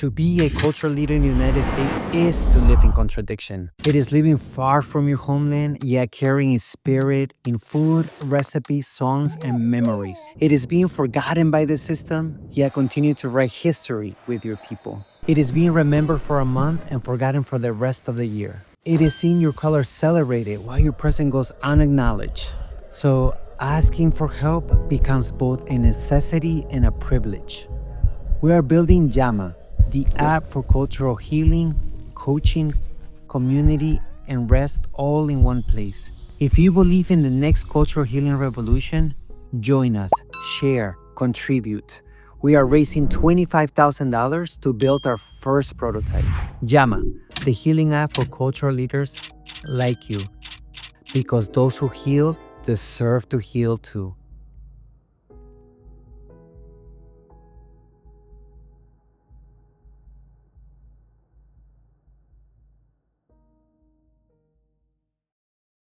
To be a cultural leader in the United States is to live in contradiction. It is living far from your homeland, yet carrying its spirit in food, recipes, songs, and memories. It is being forgotten by the system, yet continue to write history with your people. It is being remembered for a month and forgotten for the rest of the year. It is seeing your colors celebrated while your present goes unacknowledged. So asking for help becomes both a necessity and a privilege. We are building Llama, the app for cultural healing, coaching, community, and rest all in one place. If you believe in the next cultural healing revolution, join us, share, contribute. We are raising $25,000 to build our first prototype. Llama, the healing app for cultural leaders like you, because those who heal deserve to heal too.